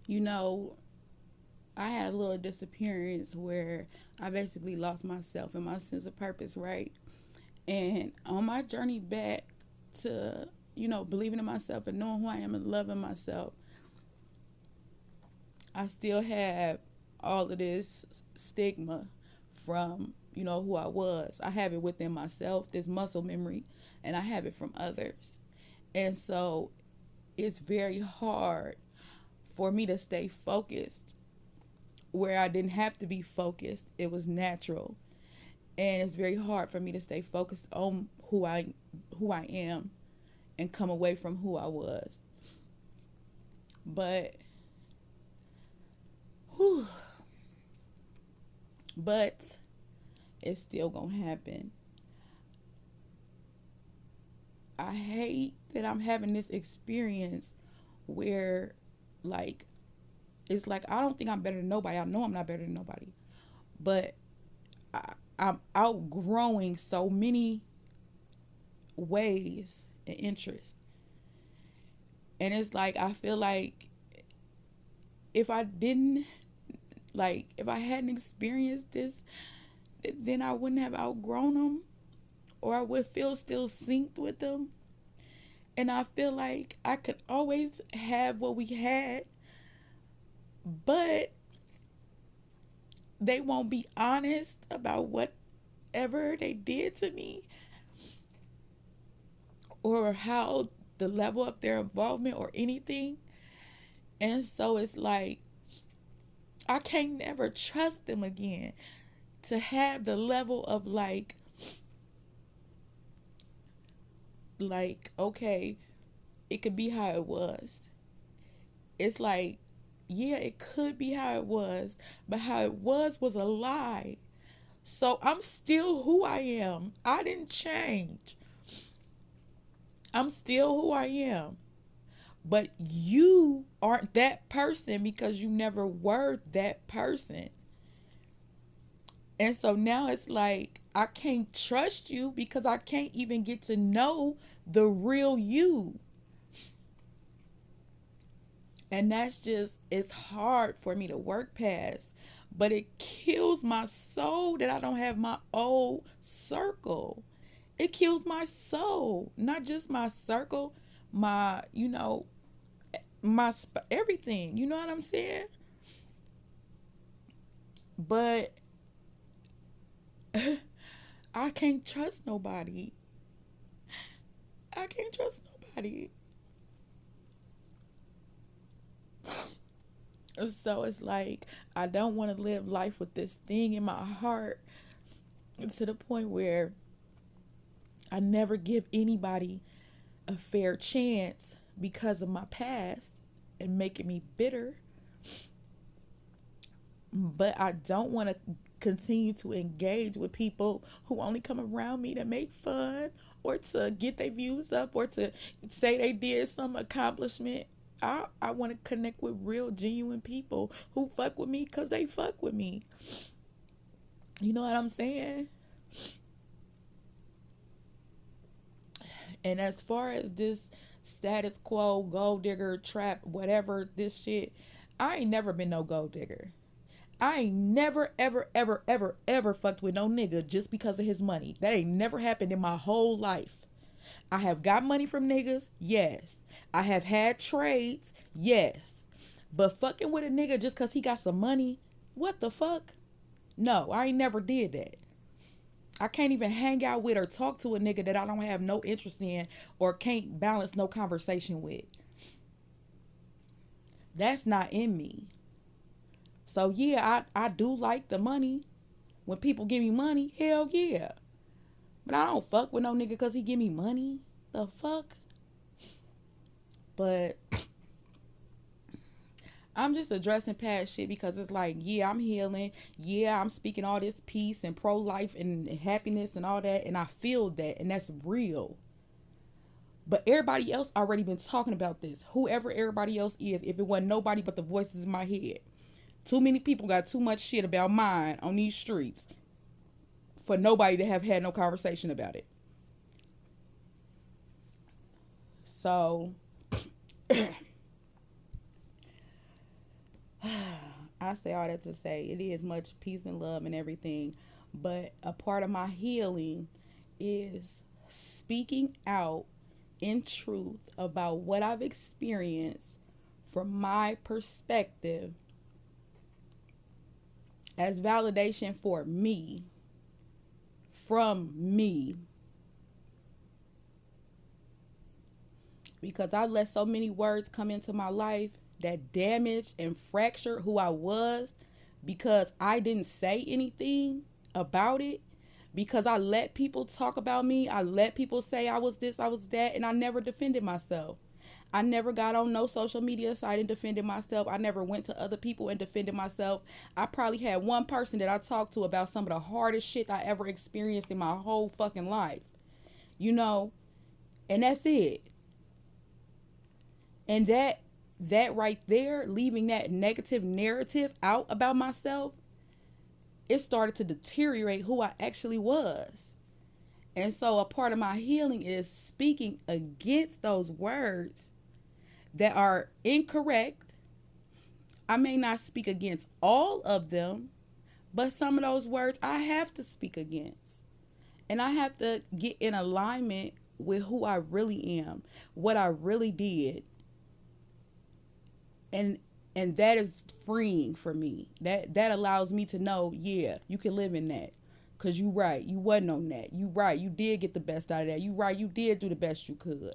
you know, I had a little disappearance where I basically lost myself and my sense of purpose, right? And on my journey back to, believing in myself and knowing who I am and loving myself, I still have all of this stigma from, who I was. I have it within myself, this muscle memory, and I have it from others. And so it's very hard for me to stay focused where I didn't have to be focused. It was natural. And it's very hard for me to stay focused on who I am and come away from who I was. But whew, but it's still gonna happen. I hate that I'm having this experience where, like, it's like I don't think I'm better than nobody. I know I'm not better than nobody, but I'm outgrowing so many ways and interests, and it's like I feel like if I didn't, like, if I hadn't experienced this, then I wouldn't have outgrown them, or I would feel still synced with them. And I feel like I could always have what we had, but they won't be honest about whatever they did to me or how the level of their involvement or anything. And so it's like I can't never trust them again to have the level of like okay, it could be how it was. It's like, yeah, it could be how it was, but how it was a lie. So I'm still who I am. I didn't change. I'm still who I am. But you aren't that person because you never were that person. And so now it's like I can't trust you because I can't even get to know the real you. And that's just, it's hard for me to work past. But it kills my soul that I don't have my old circle. It kills my soul, not just my circle, my, everything. You know what I'm saying? But I can't trust nobody. I can't trust nobody. So it's like I don't want to live life with this thing in my heart to the point where I never give anybody a fair chance because of my past and making me bitter. But I don't want to continue to engage with people who only come around me to make fun or to get their views up or to say they did some accomplishment. I want to connect with real, genuine people who fuck with me because they fuck with me. You know what I'm saying? And as far as this status quo, gold digger, trap, whatever, this shit, I ain't never been no gold digger. I ain't never, ever, ever, ever, ever fucked with no nigga just because of his money. That ain't never happened in my whole life. I have got money from niggas, yes. I have had trades, yes. But fucking with a nigga just because he got some money, what the fuck? No, I ain't never did that. I can't even hang out with or talk to a nigga that I don't have no interest in or can't balance no conversation with. That's not in me. So yeah, I do like the money. When people give me money, hell yeah. But I don't fuck with no nigga because he give me money. The fuck? But I'm just addressing past shit because it's like, yeah, I'm healing. Yeah, I'm speaking all this peace and pro-life and happiness and all that. And I feel that. And that's real. But everybody else already been talking about this. Whoever everybody else is, if it wasn't nobody but the voices in my head. Too many people got too much shit about mine on these streets for nobody to have had no conversation about it. So I say all that to say it is much peace and love and everything, but a part of my healing is speaking out in truth about what I've experienced from my perspective as validation for me, from me. Because I let so many words come into my life that damaged and fractured who I was because I didn't say anything about it. Because I let people talk about me. I let people say I was this, I was that, and I never defended myself. I never got on no social media site and defended myself. I never went to other people and defended myself. I probably had one person that I talked to about some of the hardest shit I ever experienced in my whole fucking life. You know, and that's it. And that right there, leaving that negative narrative out about myself, it started to deteriorate who I actually was. And so a part of my healing is speaking against those words that are incorrect. I may not speak against all of them, but some of those words I have to speak against. And I have to get in alignment with who I really am, what I really did. And that is freeing for me. That allows me to know, yeah, you can live in that. Cause you right, you wasn't on that. You right, you did get the best out of that. You right, you did do the best you could.